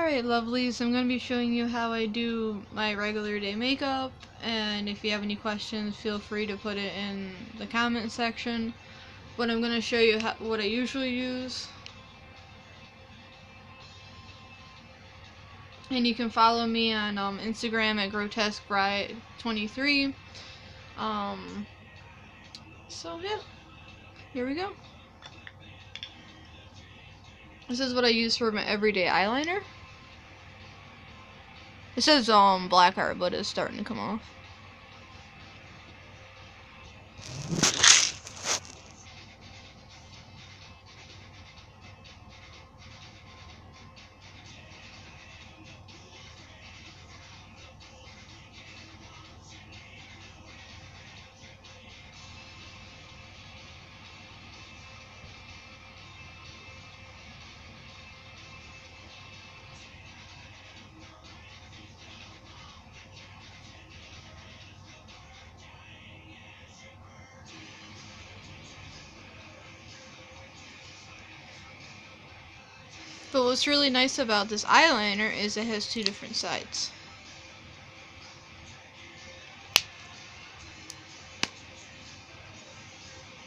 Alright lovelies, I'm going to be showing you how I do my regular day makeup, and if you have any questions feel free to put it in the comment section. But I'm going to show you what I usually use. And you can follow me on Instagram at grotesquebride23. So yeah, here we go. This is what I use for my everyday eyeliner. It says black art, but it's starting to come off. But what's really nice about this eyeliner is it has two different sides.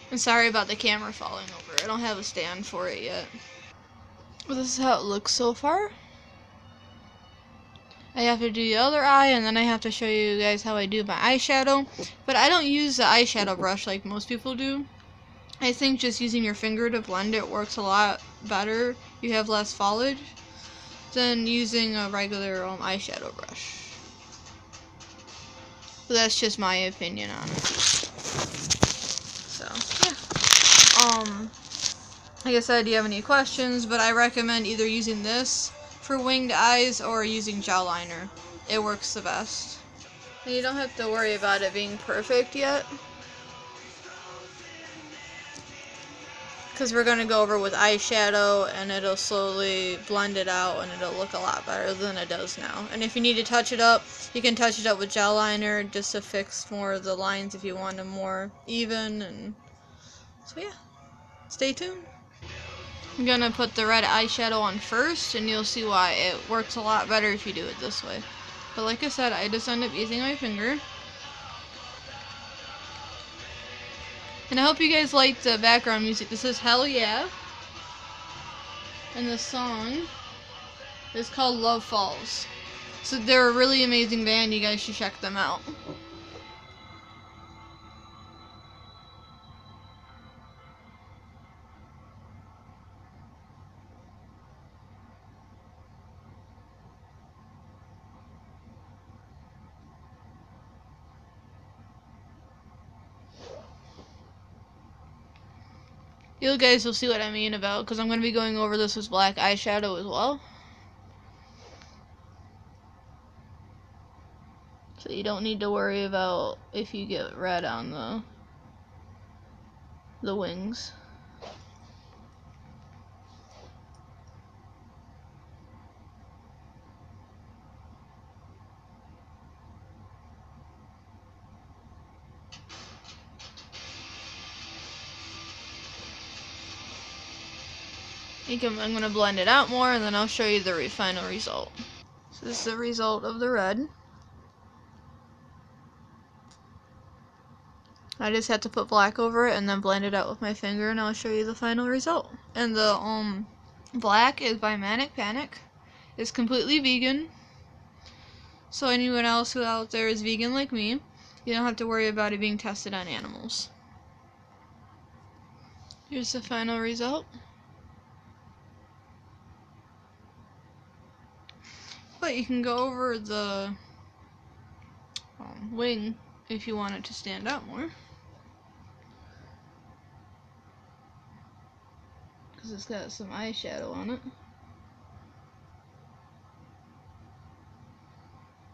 And sorry about the camera falling over. I don't have a stand for it yet. But this is how it looks so far. I have to do the other eye, and then I have to show you guys how I do my eyeshadow. But I don't use the eyeshadow brush like most people do. I think just using your finger to blend it works a lot better. You have less foliage than using a regular eyeshadow brush. But that's just my opinion on it. So, yeah. Like I said, do you have any questions? But I recommend either using this for winged eyes or using gel liner. It works the best. And you don't have to worry about it being perfect yet, because we're going to go over with eyeshadow and it'll slowly blend it out and it'll look a lot better than it does now. And if you need to touch it up, you can touch it up with gel liner just to fix more of the lines if you want them more even. And so yeah, stay tuned. I'm going to put the red eyeshadow on first, and you'll see why it works a lot better if you do it this way. But like I said, I just end up using my finger. And I hope you guys like the background music. This is Hell Yeah. And the song is called Love Falls. So they're a really amazing band. You guys should check them out. You guys will see what I mean about, because I'm going to be going over this with black eyeshadow as well. So you don't need to worry about if you get red on the wings. I'm going to blend it out more, and then I'll show you the final result. So this is the result of the red. I just have to put black over it and then blend it out with my finger, and I'll show you the final result. And the black is by Manic Panic. It's completely vegan. So anyone else who out there is vegan like me, you don't have to worry about it being tested on animals. Here's the final result. But you can go over the wing if you want it to stand out more, because it's got some eyeshadow on it.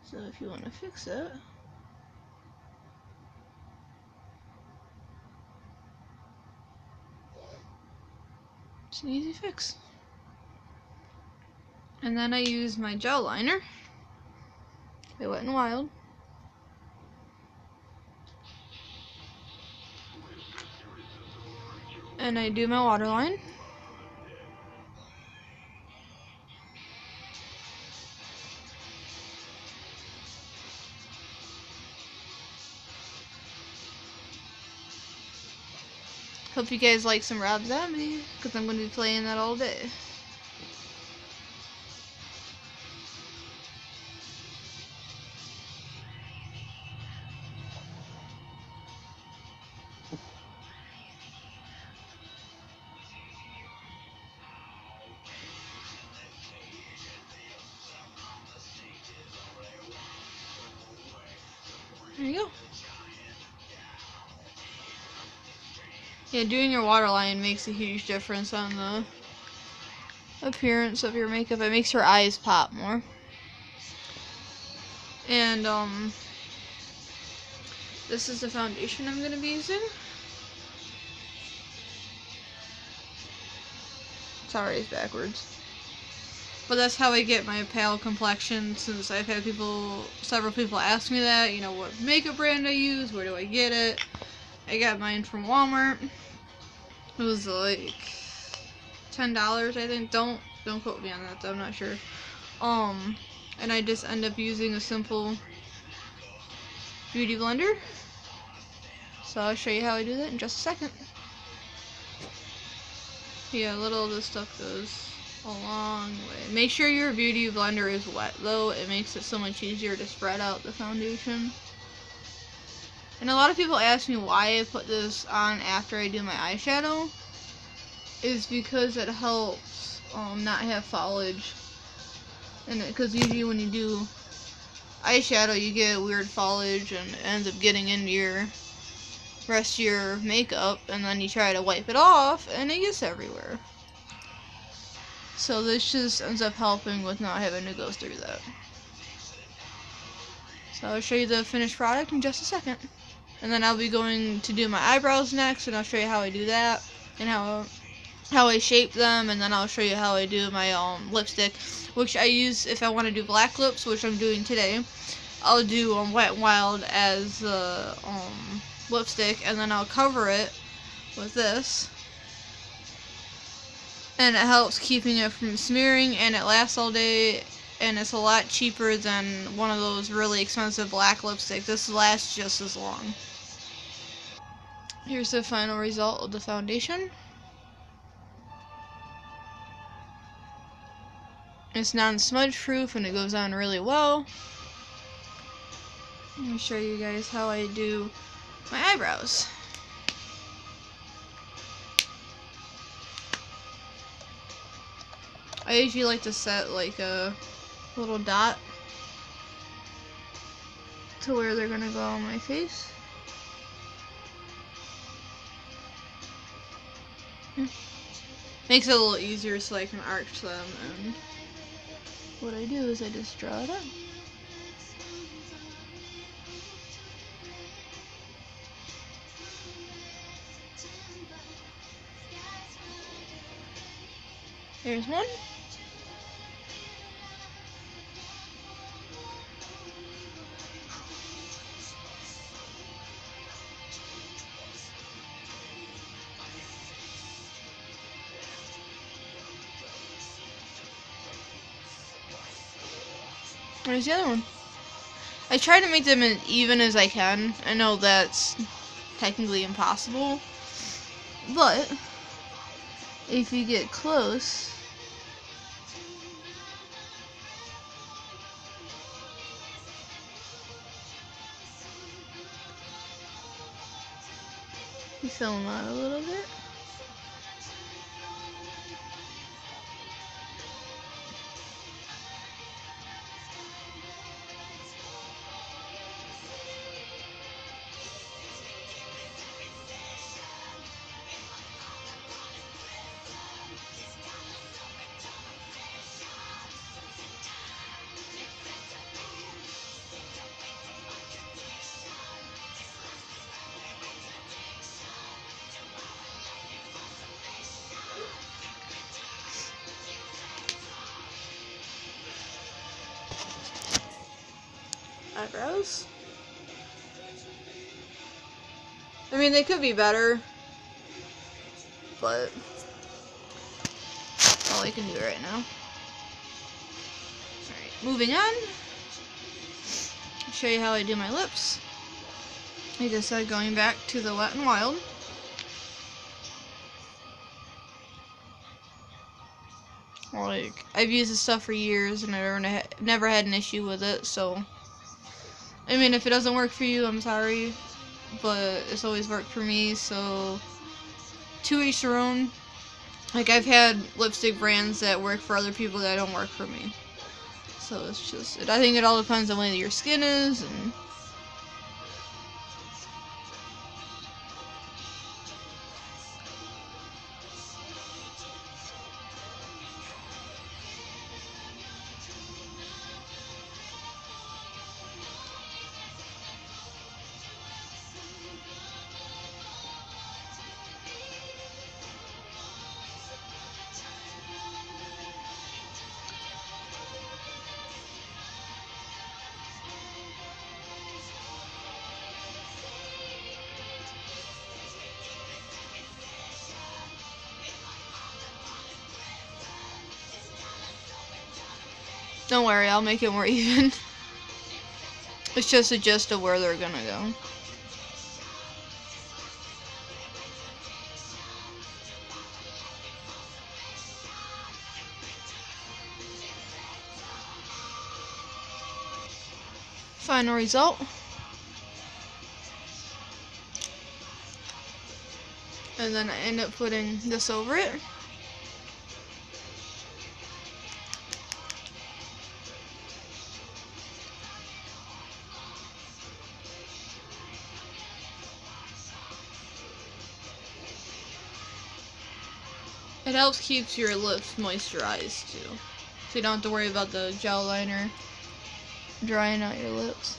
So if you want to fix that, it's an easy fix. And then I use my gel liner by Wet n Wild. And I do my waterline. Hope you guys like some Rob Zombie, because I'm going to be playing that all day. There you go. Yeah, doing your waterline makes a huge difference on the appearance of your makeup. It makes your eyes pop more. And, this is the foundation I'm going to be using. Sorry, it's backwards. But that's how I get my pale complexion, since I've had several people ask me that, you know, what makeup brand I use, where do I get it. I got mine from Walmart. It was like $10, I think. Don't quote me on that though, I'm not sure. And I just end up using a simple beauty blender. So I'll show you how I do that in just a second. Yeah, little of this stuff goes a long way. Make sure your beauty blender is wet though. It makes it so much easier to spread out the foundation. And a lot of people ask me why I put this on after I do my eyeshadow. Is because it helps not have foliage in it. Because usually when you do eyeshadow you get weird foliage and it ends up getting into your rest of your makeup, and then you try to wipe it off and it gets everywhere. So this just ends up helping with not having to go through that. So I'll show you the finished product in just a second. And then I'll be going to do my eyebrows next, and I'll show you how I do that and how I shape them, and then I'll show you how I do my lipstick, which I use if I want to do black lips, which I'm doing today. I'll do Wet n Wild as the lipstick, and then I'll cover it with this. And it helps keeping it from smearing, and it lasts all day, and it's a lot cheaper than one of those really expensive black lipsticks. This lasts just as long. Here's the final result of the foundation. It's non-smudge proof and it goes on really well. Let me show you guys how I do my eyebrows. I usually like to set like a little dot to where they're gonna go on my face. Makes it a little easier so I can arch them, and what I do is I just draw it on. There's one. There's the other one. I try to make them as even as I can. I know that's technically impossible, but if you get close, you fill them out a little bit. Eyebrows. I mean, they could be better, but that's all I can do right now. Alright, moving on. I'll show you how I do my lips. Like I said, going back to the Wet n Wild. Like, I've used this stuff for years and I never had an issue with it, so I mean, if it doesn't work for you, I'm sorry, but it's always worked for me, so to each their own. Like, I've had lipstick brands that work for other people that don't work for me. So it's just, I think it all depends on what your skin is, and don't worry, I'll make it more even. It's just a gist of where they're gonna go. Final result. And then I end up putting this over it. It helps keep your lips moisturized too, so you don't have to worry about the gel liner drying out your lips.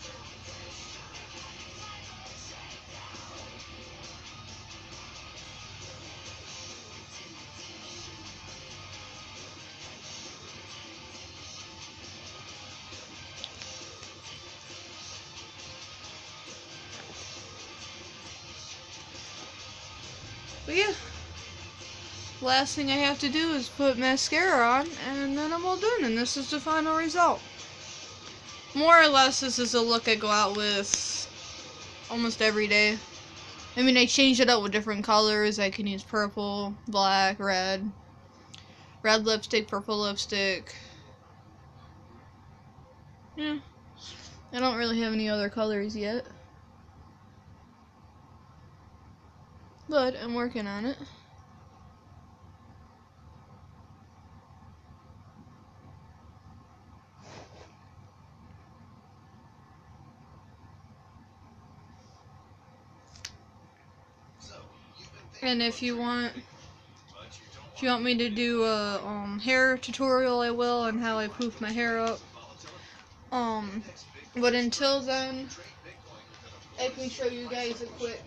But yeah, last thing I have to do is put mascara on, and then I'm all done, and this is the final result. More or less, this is a look I go out with almost every day. I mean, I change it up with different colors. I can use purple, black, red lipstick, purple lipstick. Yeah, I don't really have any other colors yet, but I'm working on it. And if you want me to do a hair tutorial, I will, on how I poof my hair up. But until then, I can show you guys a quick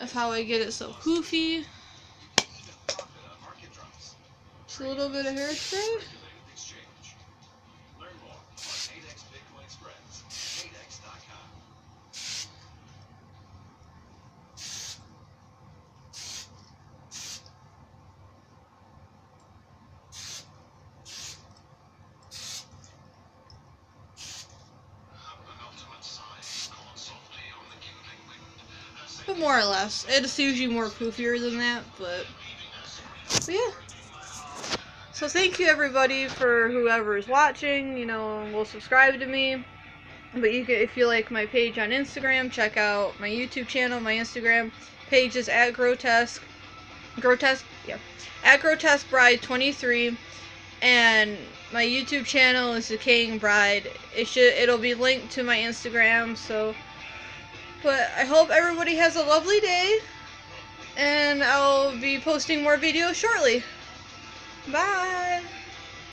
of how I get it so poofy. Just a little bit of hairspray. But more or less. It's usually more poofier than that, but yeah. So thank you everybody for whoever's watching, will subscribe to me. But you can, if you like my page on Instagram, check out my YouTube channel. My Instagram page is at Grotesque Bride 23, and my YouTube channel is Decaying Bride. It'll be linked to my Instagram. So, but I hope everybody has a lovely day, and I'll be posting more videos shortly. Bye.